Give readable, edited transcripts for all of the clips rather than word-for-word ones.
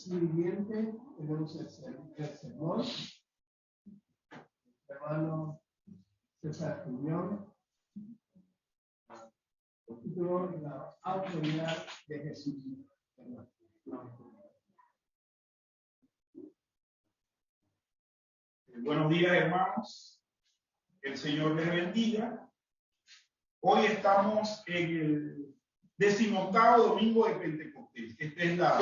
siguiente tenemos el sermón. Hermano César Cuñón, el título de la autoridad de Jesús. Buenos días, hermanos. El Señor les bendiga. Hoy estamos en el 18º domingo de Pentecostés. Esta es la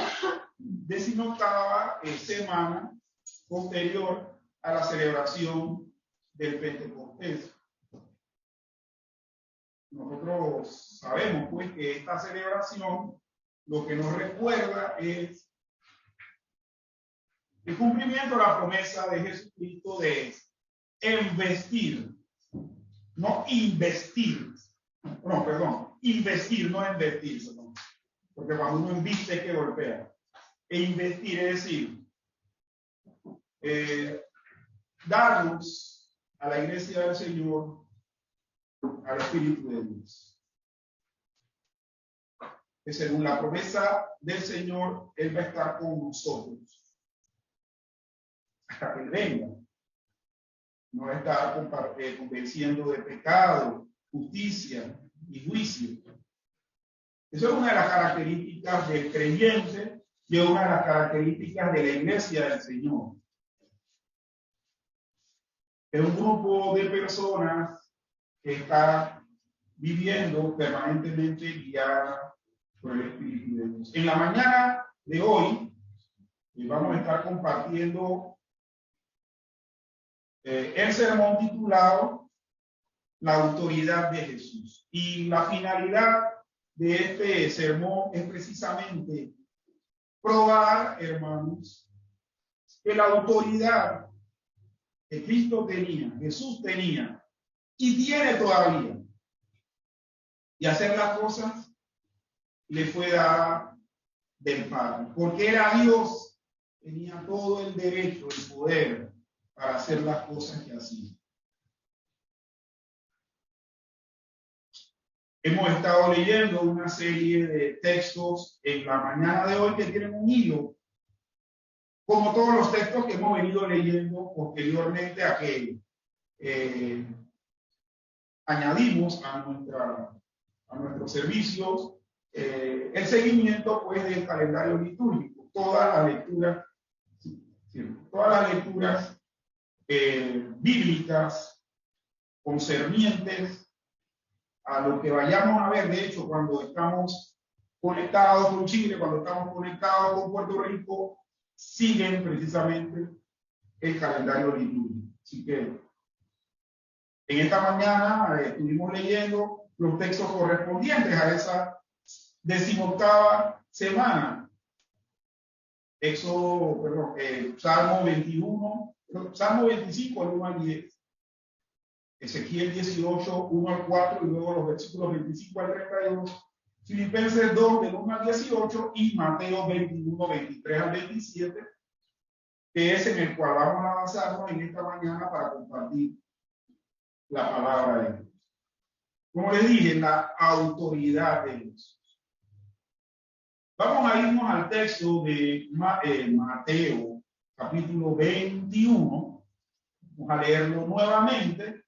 18ª semana posterior a la celebración del Pentecostés. Nosotros sabemos pues que esta celebración lo que nos recuerda es el cumplimiento de la promesa de Jesucristo de investir, no investir. No, perdón, investir, no investirse, ¿no? Porque cuando uno inviste es que golpea. E investir es decir, darnos a la iglesia del Señor, al Espíritu de Dios. Que según la promesa del Señor, Él va a estar con nosotros hasta que Él venga. No va a estar convenciendo de pecado, justicia y juicio. Eso es una de las características del creyente y una de las características de la iglesia del Señor. Es un grupo de personas que está viviendo permanentemente guiada por el Espíritu de Dios. En la mañana de hoy vamos a estar compartiendo el sermón titulado La autoridad de Jesús. Y la finalidad de este sermón es precisamente probar, hermanos, que la autoridad que Cristo tenía, Jesús tenía y tiene todavía, y hacer las cosas le fue dada del Padre, porque era Dios, tenía todo el derecho, el poder para hacer las cosas que hacía. Hemos estado leyendo una serie de textos en la mañana de hoy que tienen un hilo, como todos los textos que hemos venido leyendo posteriormente a que añadimos a nuestros servicios el seguimiento pues del calendario litúrgico, todas las lecturas bíblicas concernientes a lo que vayamos a ver. De hecho, cuando estamos conectados con Chile, cuando estamos conectados con Puerto Rico, siguen precisamente el calendario litúrgico. Así que en esta mañana estuvimos leyendo los textos correspondientes a esa 18ª semana. Salmo 21, Salmo 25, el 1 al 10. Ezequiel 18, 1 al 4, y luego los versículos 25 al 32. Filipenses 2, del 1 al 18, y Mateo 21, 23 al 27, que es en el cual vamos a avanzarnos en esta mañana para compartir la palabra de Dios. Como les dije, la autoridad de Dios. Vamos a irnos al texto de Mateo, capítulo 21. Vamos a leerlo nuevamente.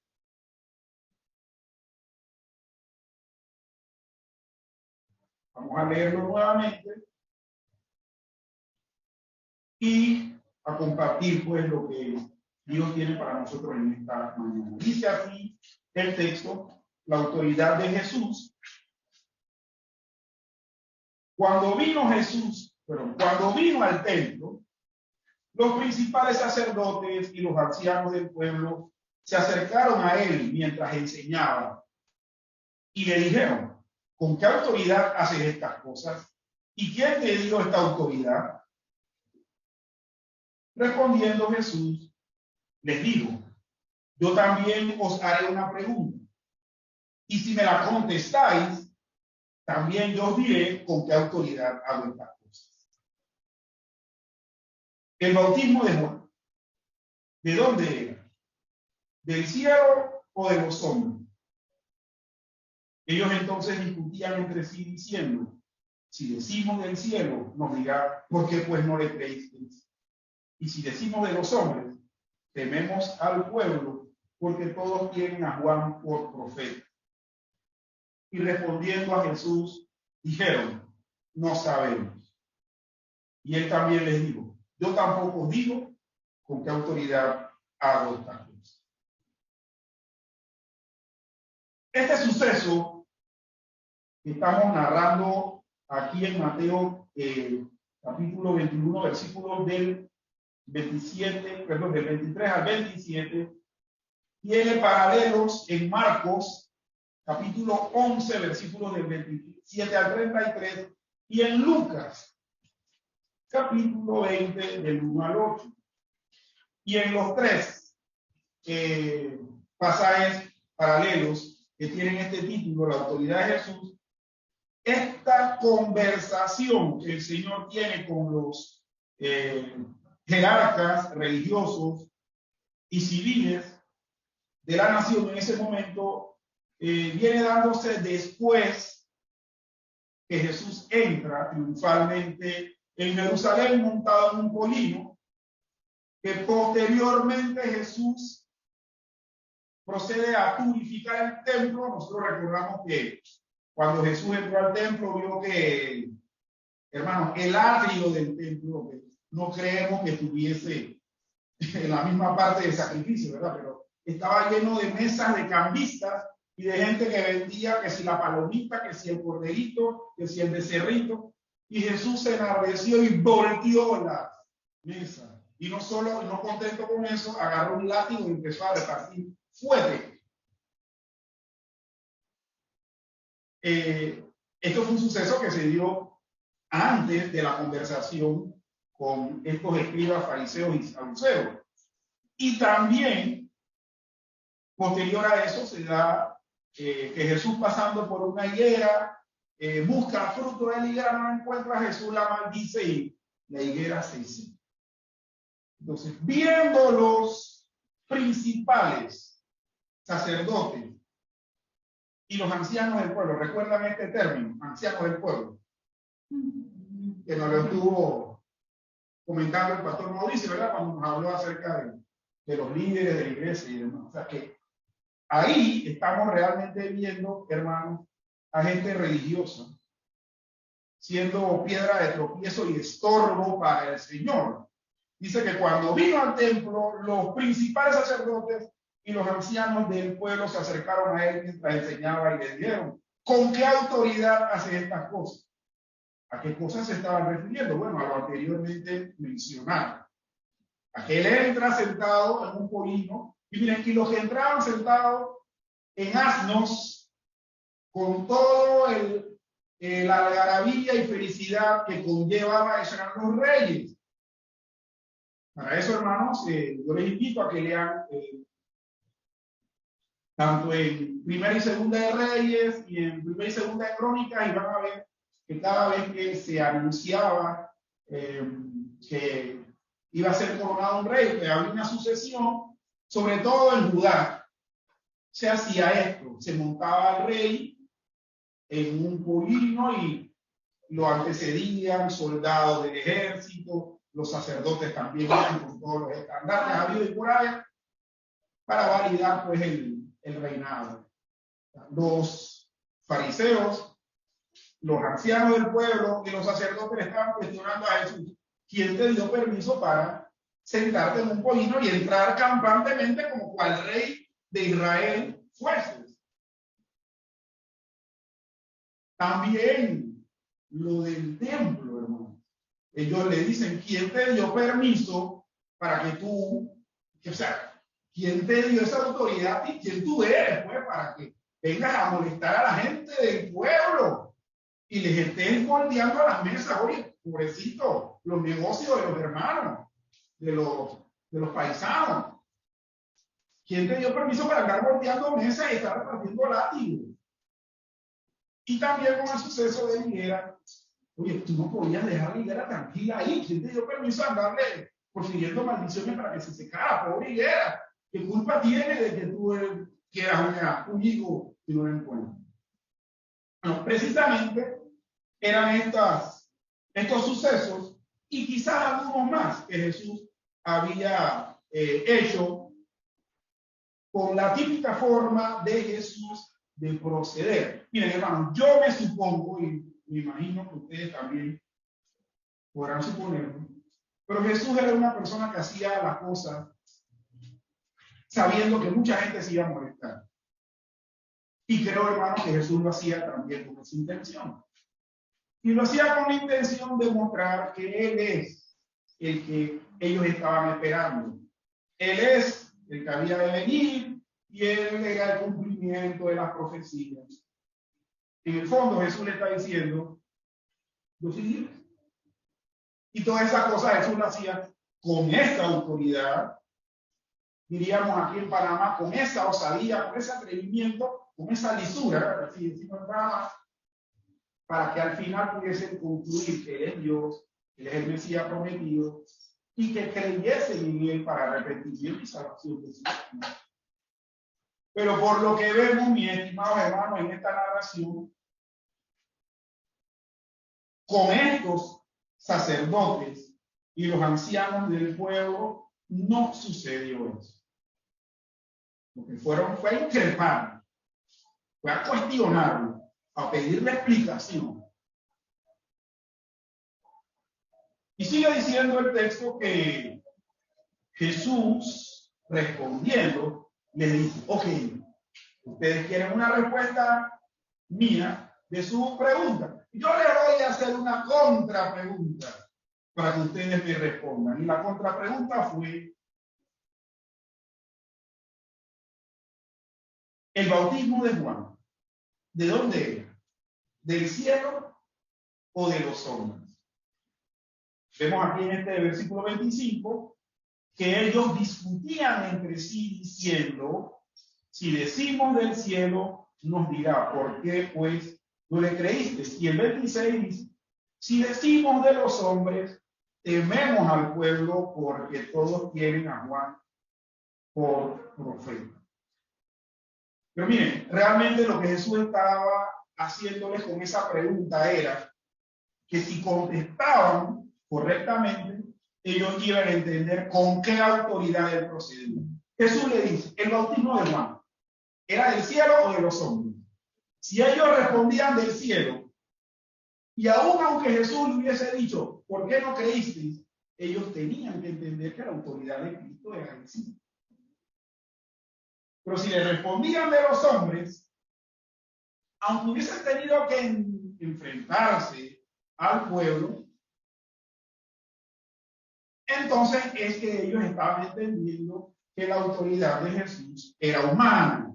Vamos a leerlo nuevamente y a compartir pues lo que Dios tiene para nosotros en esta mañana. Dice aquí el texto, la autoridad de Jesús. Cuando vino al templo, los principales sacerdotes y los ancianos del pueblo se acercaron a él mientras enseñaba y le dijeron: ¿con qué autoridad haces estas cosas? ¿Y quién te dio esta autoridad? Respondiendo Jesús, les dijo: yo también os haré una pregunta, y si me la contestáis, también yo os diré con qué autoridad hago estas cosas. El bautismo de Juan, ¿de dónde era? ¿Del cielo o de los hombres? Ellos entonces discutían entre sí diciendo: Si decimos del cielo, nos dirá, ¿por qué pues no le creísteis? Y si decimos de los hombres, tememos al pueblo, porque todos tienen a Juan por profeta. Y respondiendo a Jesús, dijeron, no sabemos. Y él también les dijo, yo tampoco os digo con qué autoridad hago estas cosas. Este suceso que estamos narrando aquí en Mateo capítulo 21, versículos del 23 al 27, tiene paralelos en Marcos capítulo 11, versículos del 27 al 33, y en Lucas capítulo 20, del 1 al 8. Y en los tres pasajes paralelos que tienen este título, la autoridad de Jesús, esta conversación que el Señor tiene con los jerarcas religiosos y civiles de la nación en ese momento viene dándose después que Jesús entra triunfalmente en Jerusalén montado en un polino, que posteriormente Jesús procede a purificar el templo. Nosotros recordamos que cuando Jesús entró al templo vio que, hermanos, el atrio del templo, no creemos que estuviese en la misma parte del sacrificio, ¿verdad? Pero estaba lleno de mesas de cambistas y de gente que vendía que si la palomita, que si el corderito, que si el becerrito. Y Jesús se enardeció y volteó las mesas. Y no solo, no contento con eso, agarró un látigo y empezó a repartir fuerte. Esto fue un suceso que se dio antes de la conversación con estos escribas, fariseos y saduceos. Y también, posterior a eso, se da que Jesús, pasando por una higuera, busca fruto de la higuera, no encuentra a Jesús, la maldice y la higuera se seca. Entonces, viendo los principales sacerdotes y los ancianos del pueblo, ¿recuerdan este término? Ancianos del pueblo, que nos lo estuvo comentando el pastor Mauricio, ¿verdad? Cuando nos habló acerca de los líderes de la iglesia y demás. O sea que ahí estamos realmente viendo, hermanos, a gente religiosa siendo piedra de tropiezo y estorbo para el Señor. Dice que cuando vino al templo, los principales sacerdotes y los ancianos del pueblo se acercaron a él mientras enseñaba y le dijeron, ¿con qué autoridad hace estas cosas? ¿A qué cosas se estaban refiriendo? Bueno, a lo anteriormente mencionado. A que él entra sentado en un polino, y miren, y los que entraban sentados en asnos, con todo la algarabía y felicidad que conllevaba, esos eran los reyes. Para eso, hermanos, yo les invito a que lean tanto en Primera y Segunda de Reyes y en Primera y Segunda de Crónicas, y van a ver que cada vez que se anunciaba que iba a ser coronado un rey, que había una sucesión, sobre todo en Judá, se hacía esto, se montaba el rey en un polino y lo antecedían soldados del ejército, los sacerdotes también iban con todos los estandartes habidos y por allá para validar pues el reinado. Los fariseos, los ancianos del pueblo y los sacerdotes estaban cuestionando a Jesús, ¿quién te dio permiso para sentarte en un polino y entrar campantemente como cual rey de Israel fueses? También lo del templo, hermano. Ellos le dicen, ¿quién te dio permiso para que tú, o sea, quién te dio esa autoridad y quién tú eres, pues, para que vengas a molestar a la gente del pueblo y les estés moldeando a las mesas? Oye, pobrecito, los negocios de los hermanos, de los paisanos. ¿Quién te dio permiso para andar volteando mesas y estar repartiendo látigos? Y también con el suceso de higuera, oye, tú no podías dejar la higuera tranquila ahí. ¿Quién te dio permiso a andarle consiguiendo maldiciones para que se secara? Pobre higuera, ¿qué culpa tiene de que tú quieras un higo y no lo encuentres? Bueno, precisamente eran estos sucesos y quizás algunos más que Jesús había hecho con la típica forma de Jesús de proceder. Miren, hermanos, yo me supongo, y me imagino que ustedes también podrán suponerlo, pero Jesús era una persona que hacía las cosas sabiendo que mucha gente se iba a molestar. Y creo, hermanos, que Jesús lo hacía también con esa intención. Y lo hacía con la intención de mostrar que Él es el que ellos estaban esperando. Él es el que había de venir y Él era el cumplimiento de las profecías. En el fondo, Jesús le está diciendo, yo soy Dios. Y todas esas cosas Jesús las hacía con esta autoridad, diríamos aquí en Panamá, con esa osadía, con ese atrevimiento, con esa lisura, así decimos, para que al final pudiesen concluir que Él es Dios, que Él es el Mesías prometido, y que creyesen en Él para arrepentimiento y salvación de sus almas. Pero por lo que vemos, mis estimados hermanos, en esta narración, con estos sacerdotes y los ancianos del pueblo, no sucedió eso. Lo que fueron fue a increpar, fue a cuestionarlo, a pedirle explicación. Y sigue diciendo el texto que Jesús, respondiendo, le dice, ok, ustedes quieren una respuesta mía de su pregunta. Yo les voy a hacer una contrapregunta para que ustedes me respondan. Y la contrapregunta fue, el bautismo de Juan, ¿de dónde era? ¿Del cielo o de los hombres? Vemos aquí en este versículo 25 que ellos discutían entre sí diciendo, si decimos del cielo, nos dirá, ¿por qué pues no le creíste? Y el 26 dice, si decimos de los hombres, tememos al pueblo porque todos quieren a Juan por profeta. Pero miren, realmente lo que Jesús estaba haciéndoles con esa pregunta era que si contestaban correctamente, ellos iban a entender con qué autoridad él procedía. Jesús le dice, el bautismo de Juan, ¿era del cielo o de los hombres? Si ellos respondían del cielo, y aún aunque Jesús le hubiese dicho, ¿por qué no creísteis? Ellos tenían que entender que la autoridad de Cristo era del cielo. Pero si le respondían de los hombres, aunque hubiesen tenido que enfrentarse al pueblo, entonces es que ellos estaban entendiendo que la autoridad de Jesús era humana.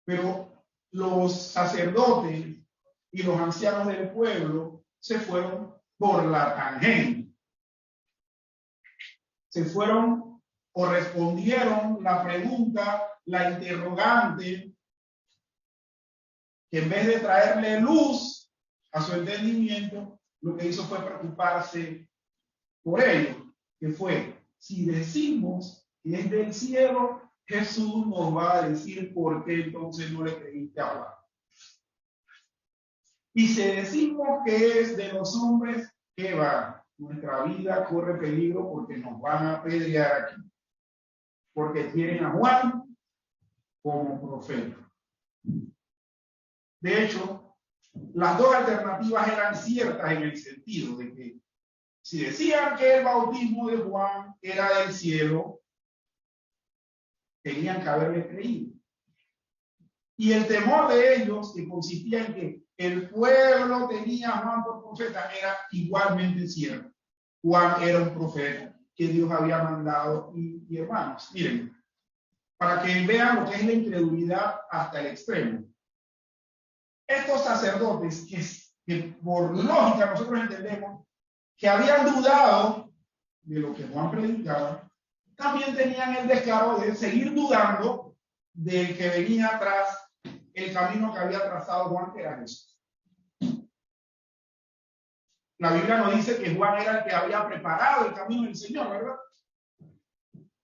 Pero los sacerdotes y los ancianos del pueblo se fueron por la tangente. Se fueron o respondieron la pregunta, la interrogante, que en vez de traerle luz a su entendimiento, lo que hizo fue preocuparse por ello, que fue, si decimos que es del cielo, Jesús nos va a decir por qué entonces no le creíste a Juan. Y si decimos que es de los hombres, ¿qué va? Nuestra vida corre peligro porque nos van a apedrear aquí. Porque quieren a Juan como profeta. De hecho, las dos alternativas eran ciertas en el sentido de que si decían que el bautismo de Juan era del cielo, tenían que haberle creído. Y el temor de ellos, que consistía en que el pueblo tenía a Juan por profeta, era igualmente cierto. Juan era un profeta que Dios había mandado. Y hermanos, miren, para que vean lo que es la incredulidad hasta el extremo. Estos sacerdotes que por lógica nosotros entendemos que habían dudado de lo que Juan predicaba, también tenían el descaro de seguir dudando del que venía atrás, el camino que había trazado Juan, que era Jesús. La Biblia nos dice que Juan era el que había preparado el camino del Señor, ¿verdad?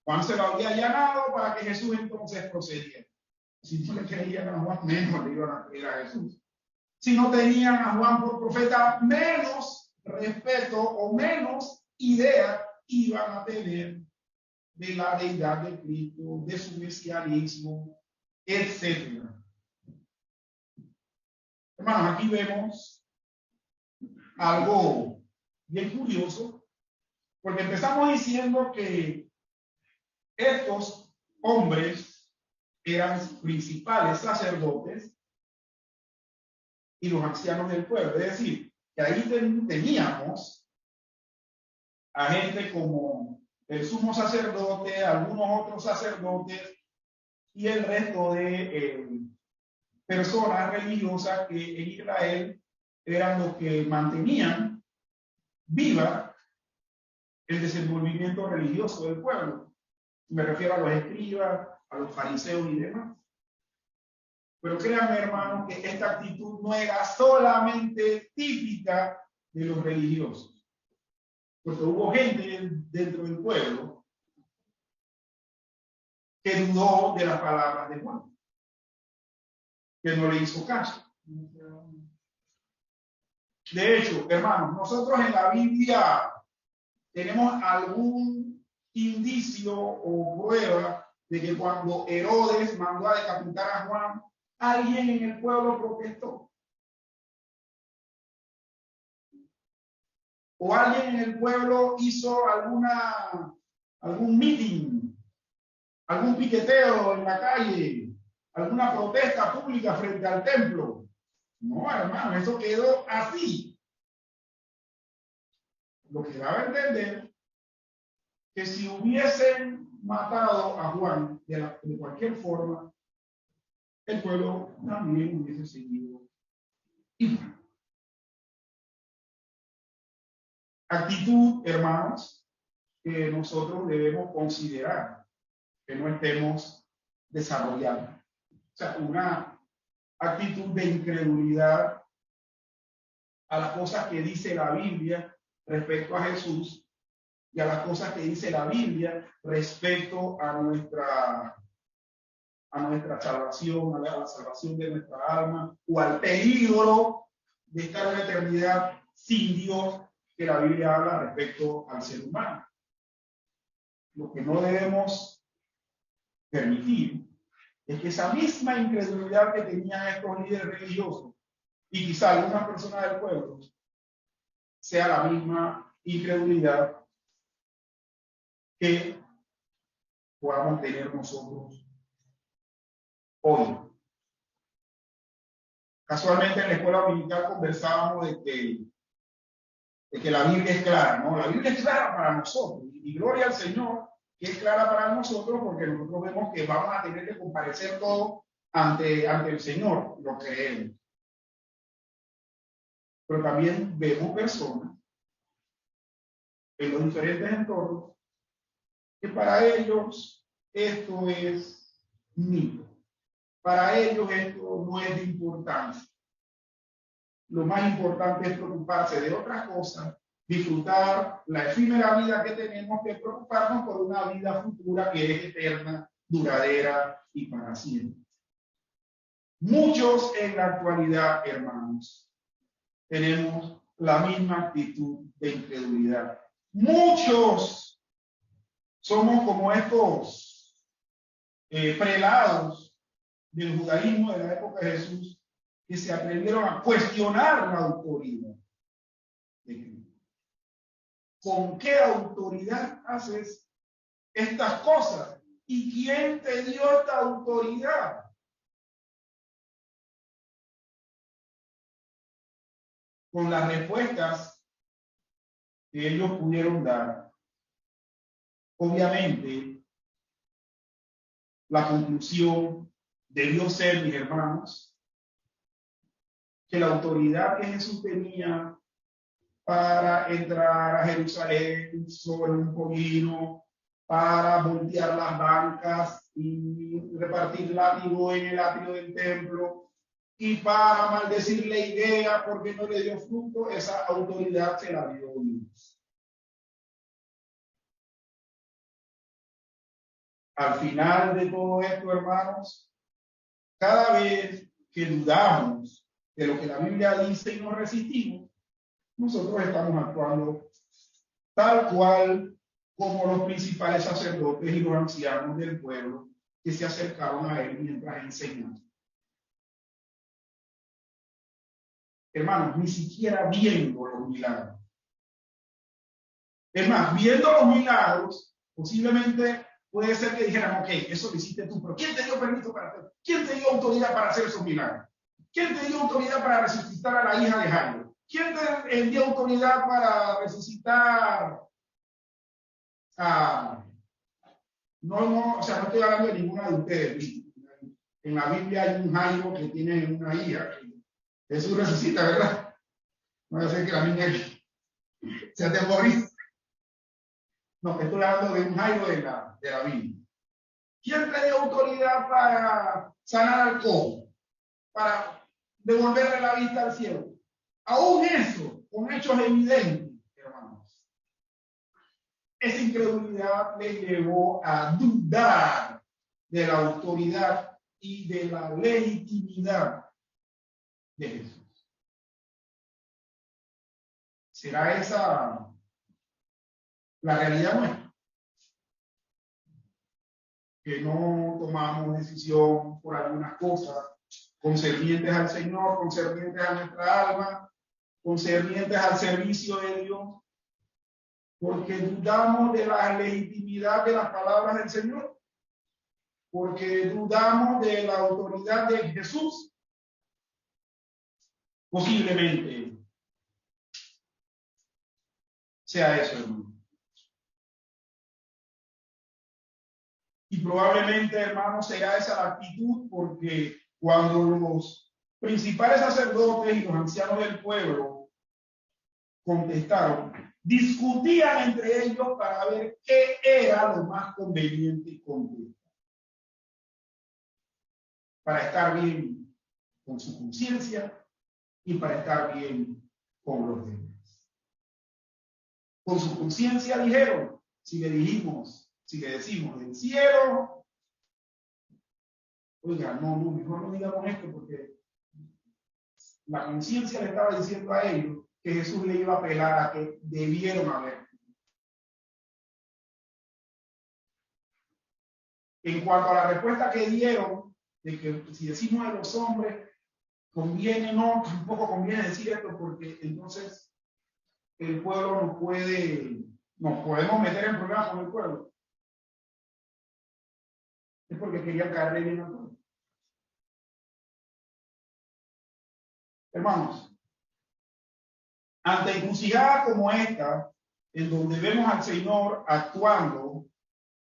Juan se lo había allanado para que Jesús entonces procediera. Si no le creían a Juan, menos le iban a creer a Jesús. si no tenían a Juan por profeta, menos respeto o menos idea iban a tener de la deidad de Cristo, de su mesianismo, etc. Hermanos, aquí vemos algo bien curioso, porque empezamos diciendo que estos hombres eran principales sacerdotes y los ancianos del pueblo. Es decir, que ahí teníamos a gente como el sumo sacerdote, algunos otros sacerdotes y el resto de personas religiosas que en Israel eran los que mantenían viva el desenvolvimiento religioso del pueblo. Me refiero a los escribas, a los fariseos y demás. Pero créanme, hermanos, que esta actitud no era solamente típica de los religiosos, porque hubo gente dentro del pueblo que dudó de las palabras de Juan, que no le hizo caso. De hecho, hermanos, nosotros en la Biblia tenemos algún indicio o prueba de que cuando Herodes mandó a decapitar a Juan, alguien en el pueblo protestó. O alguien en el pueblo hizo algún meeting, algún piqueteo en la calle, alguna protesta pública frente al templo. No, hermano, eso quedó así. Lo que daba a entender que si hubiesen matado a Juan de cualquier forma, el pueblo también hubiese seguido igual. Actitud, hermanos, que nosotros debemos considerar que no estemos desarrollando. O sea, una actitud de incredulidad a las cosas que dice la Biblia respecto a Jesús y a las cosas que dice la Biblia respecto a nuestra salvación, a la salvación de nuestra alma o al peligro de estar en la eternidad sin Dios que la Biblia habla respecto al ser humano. Lo que no debemos permitir es que esa misma incredulidad que tenían estos líderes religiosos y quizá algunas personas del pueblo sea la misma incredulidad que podamos tener nosotros hoy. Casualmente en la escuela dominical conversábamos de que la Biblia es clara, ¿no? La Biblia es clara para nosotros y gloria al Señor que es clara para nosotros porque nosotros vemos que vamos a tener que comparecer todos ante el Señor, lo creemos. Pero también vemos personas en los diferentes entornos que para ellos esto es mito. Para ellos esto no es de importancia. Lo más importante es preocuparse de otras cosas, disfrutar la efímera vida que tenemos, que preocuparnos por una vida futura que es eterna, duradera y para siempre. Muchos en la actualidad, hermanos, tenemos la misma actitud de incredulidad. Muchos somos como estos prelados del judaísmo de la época de Jesús que se atrevieron a cuestionar la autoridad de Cristo. ¿Con qué autoridad haces estas cosas? ¿Y quién te dio esta autoridad? Con las respuestas que ellos pudieron dar, obviamente, la conclusión debió ser, mis hermanos, que la autoridad que Jesús tenía para entrar a Jerusalén sobre un pollino, para voltear las bancas y repartir látigo en el atrio del templo, y para maldecir la idea porque no le dio fruto, esa autoridad se la dio Dios. Al final de todo esto, hermanos, cada vez que dudamos de lo que la Biblia dice y nos resistimos, nosotros estamos actuando tal cual como los principales sacerdotes y los ancianos del pueblo que se acercaron a él mientras enseñaba. Hermanos, ni siquiera viendo los milagros. Es más, viendo los milagros, posiblemente puede ser que dijeran, ok, eso lo hiciste tú, pero ¿quién te dio permiso para hacerlo? ¿Quién te dio autoridad para hacer esos milagros? ¿Quién te dio autoridad para resucitar a la hija de Jairo? ¿Quién te dio autoridad para resucitar a... No, o sea, no estoy hablando de ninguna de ustedes. En la Biblia hay un Jairo que tiene una hija. Jesús resucita, ¿verdad? No va a ser que la niña se atemorice. No, estoy hablando de un Jairo de la Biblia. ¿Quién te dio autoridad para sanar al cojo? Para devolverle la vista al cielo. Aún eso, con hechos evidentes, hermanos. Esa incredulidad le llevó a dudar de la autoridad y de la legitimidad de Jesús. ¿Será esa la realidad nuestra? Que no tomamos decisión por algunas cosas concernientes al Señor, concernientes a nuestra alma, concernientes al servicio de Dios, porque dudamos de la legitimidad de las palabras del Señor, porque dudamos de la autoridad de Jesús. Posiblemente sea eso, hermano. Y probablemente, hermano, será esa la actitud, porque cuando los principales sacerdotes y los ancianos del pueblo contestaron, discutían entre ellos para ver qué era lo más conveniente contestar. Para estar bien con su conciencia y para estar bien con los demás. Con su conciencia dijeron, si le decimos del cielo, oiga, no, mejor no digamos esto, porque la conciencia le estaba diciendo a ellos que Jesús le iba a apelar a que debieron haber. En cuanto a la respuesta que dieron, de que si decimos de los hombres, conviene, no, tampoco conviene decir esto, porque entonces el pueblo nos podemos meter en problemas con el pueblo. Es porque querían caerle bien al pueblo. Hermanos, ante encrucijadas como esta, en donde vemos al Señor actuando,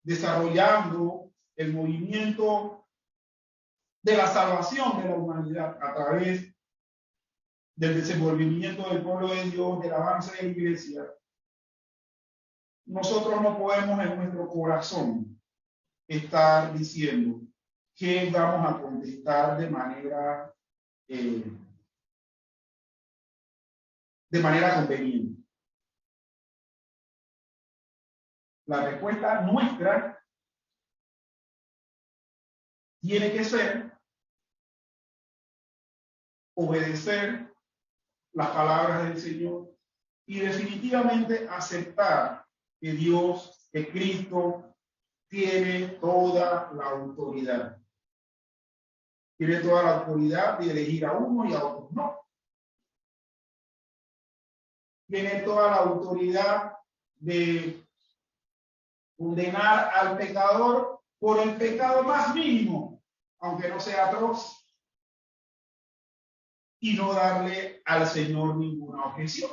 desarrollando el movimiento de la salvación de la humanidad a través del desenvolvimiento del pueblo de Dios, del avance de la iglesia, nosotros no podemos en nuestro corazón estar diciendo que vamos a contestar de manera conveniente. La respuesta nuestra tiene que ser obedecer las palabras del Señor y definitivamente aceptar que Dios, que Cristo, tiene toda la autoridad. Tiene toda la autoridad de elegir a uno y a otro no. Tiene toda la autoridad de condenar al pecador por el pecado más mínimo, aunque no sea atroz, y no darle al Señor ninguna objeción.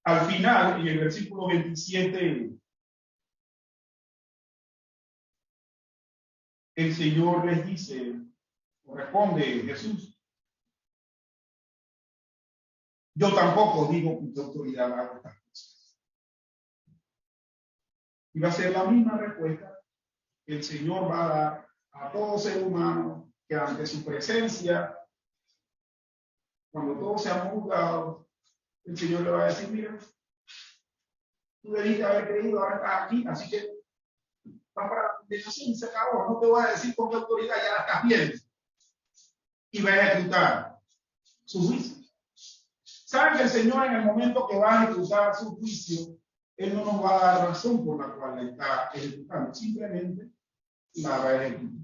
Al final, en el versículo 27, el Señor les dice, responde Jesús, yo tampoco digo con tu autoridad hago estas cosas. Y va a ser la misma respuesta que el Señor va a dar a todo ser humano que ante su presencia, cuando todos sean juzgados, el Señor le va a decir, mira, tú debiste haber creído, ahora estás aquí, así que va para condenación y se acabó. No te voy a decir con qué autoridad, ya la estás viendo. Y va a ejecutar su juicio. Saben que el Señor, en el momento que va a ejecutar su juicio, Él no nos va a dar razón por la cual la está ejecutando, simplemente la va a ejecutar.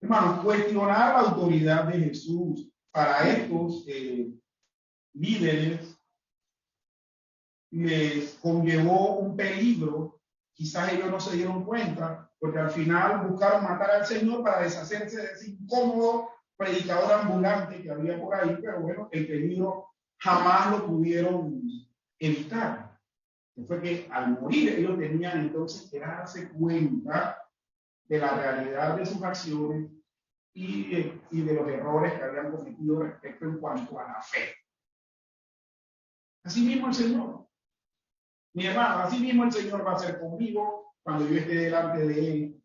Hermanos, cuestionar la autoridad de Jesús para estos líderes les conllevó un peligro. Quizás ellos no se dieron cuenta, porque al final buscaron matar al Señor para deshacerse de ese incómodo predicador ambulante que había por ahí, pero bueno, el peligro jamás lo pudieron evitar. Fue que al morir ellos tenían entonces que darse cuenta de la realidad de sus acciones y de los errores que habían cometido respecto en cuanto a la fe. Así mismo el Señor. Mi hermano, así mismo el Señor va a hacer conmigo cuando yo esté delante de Él.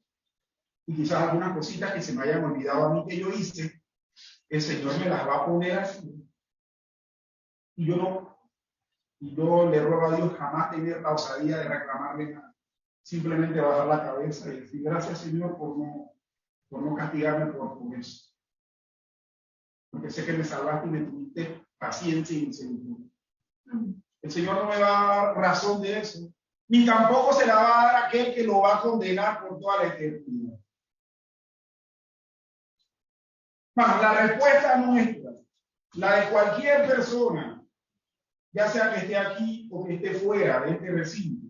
Y quizás algunas cositas que se me hayan olvidado a mí que yo hice, el Señor me las va a poner así. Y yo le ruego a Dios jamás tener la osadía de reclamarle nada. Simplemente bajar la cabeza y decir gracias, Señor, por no castigarme por eso. Porque sé que me salvaste y me tuviste paciencia y misericordia. El Señor no me va a dar razón de eso, ni tampoco se la va a dar a aquel que lo va a condenar por toda la eternidad. Bueno, la respuesta nuestra, la de cualquier persona, ya sea que esté aquí o que esté fuera de este recinto,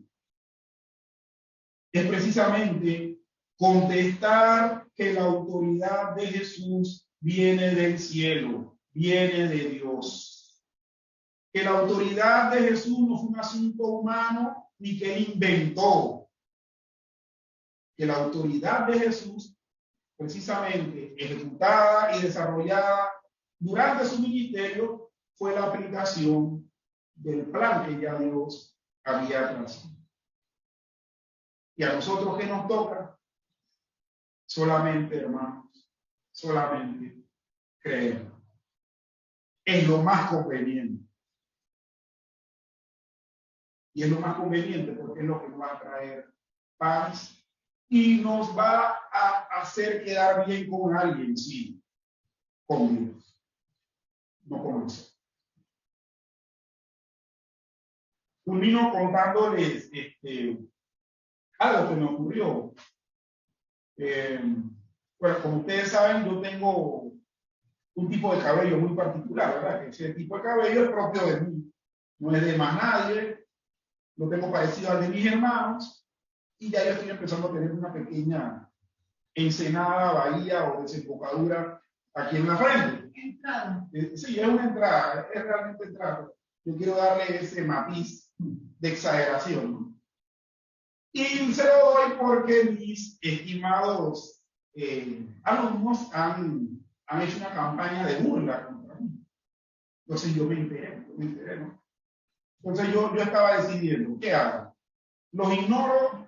es precisamente contestar que la autoridad de Jesús viene del cielo, viene de Dios. Que la autoridad de Jesús no fue un asunto humano ni que él inventó. Que la autoridad de Jesús, precisamente ejecutada y desarrollada durante su ministerio, fue la aplicación del plan que ya Dios había trazado. Y a nosotros, ¿qué nos toca? Solamente, hermanos, solamente creer. Es lo más conveniente. Y es lo más conveniente porque es lo que nos va a traer paz y nos va a hacer quedar bien con alguien, sí, con Dios, no con nosotros. Culmino contándoles algo que me ocurrió. Bueno, como ustedes saben, yo tengo un tipo de cabello muy particular, ¿verdad? Ese tipo de cabello es propio de mí, no es de más nadie. Lo tengo parecido al de mis hermanos y ya yo estoy empezando a tener una pequeña ensenada, bahía o desembocadura aquí en la frente. Entrada. Sí, es una entrada, es realmente entrada. Yo quiero darle ese matiz de exageración, ¿no? Y se lo doy porque mis estimados alumnos han hecho una campaña de burla contra mí. Entonces yo me enteré, ¿no? Entonces yo estaba decidiendo, ¿qué hago? ¿Los ignoro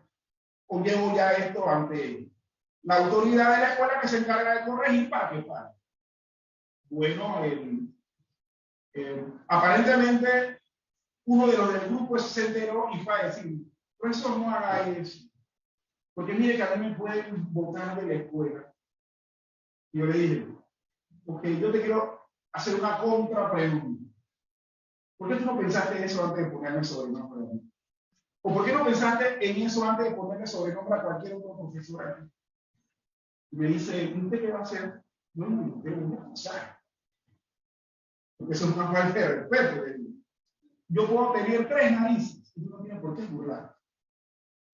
o llevo ya esto ante la autoridad de la escuela que se encarga de corregir para que pare? Bueno, aparentemente uno de los del grupo se enteró y fue a decir, profesor, no haga eso, porque mire que a mí me pueden botar de la escuela. Y yo le dije, porque yo te quiero hacer una contrapregunta. ¿Por qué tú no pensaste eso antes de ponerme sobrenombre? ¿O por qué no pensaste en eso antes de ponerle sobrenombre a cualquier otro profesor aquí? Y me dice, ¿usted qué va a hacer? No, yo voy a pasar. Porque eso es una falta de respeto. Yo puedo tener 3 narices y tú no tienes por qué burlar.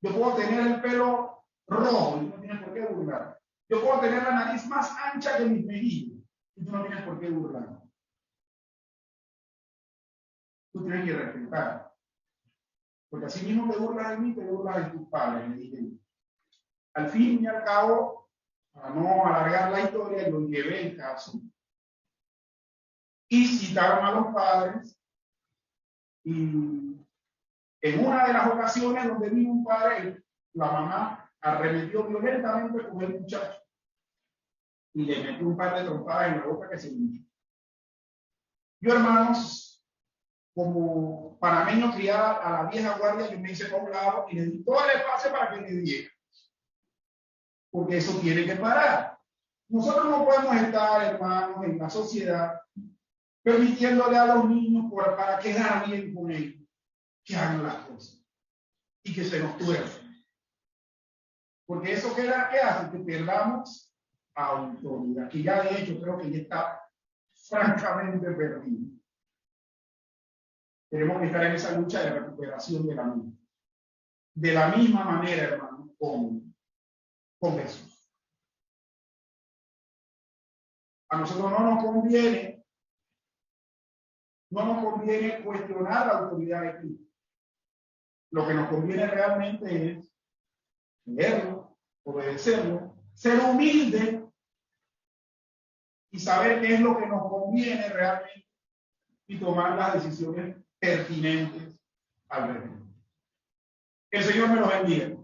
Yo puedo tener el pelo rojo y tú no tienes por qué burlar. Yo puedo tener la nariz más ancha que mis mejillas y tú no tienes por qué burlar. Tú tienes que respetar. Porque así mismo te burlas de mí, te burlas de tus padres, me dije. Al fin y al cabo, para no alargar la historia, yo llevé el caso y citaron a los padres y en una de las ocasiones donde vino un padre, la mamá arremetió violentamente con el muchacho y le metió un par de trompadas en la boca que se hinchó. Yo, hermanos, como panameño criada a la vieja guardia, yo me hice por un lado y le di todo el espacio para que le diera. porque eso tiene que parar. Nosotros no podemos estar, hermanos, en la sociedad permitiéndole a los niños para quedar bien con ellos que hagan las cosas y que se nos tuerzan. Porque eso que hace que perdamos autoridad, que ya de hecho creo que ya está francamente perdido. Tenemos que estar en esa lucha de recuperación de la misma. De la misma manera, hermano, con Jesús. A nosotros no nos conviene cuestionar la autoridad de Cristo. Lo que nos conviene realmente es leerlo, obedecerlo, ser humilde y saber qué es lo que nos conviene realmente y tomar las decisiones pertinentes al respecto. Que el Señor me los bendiga.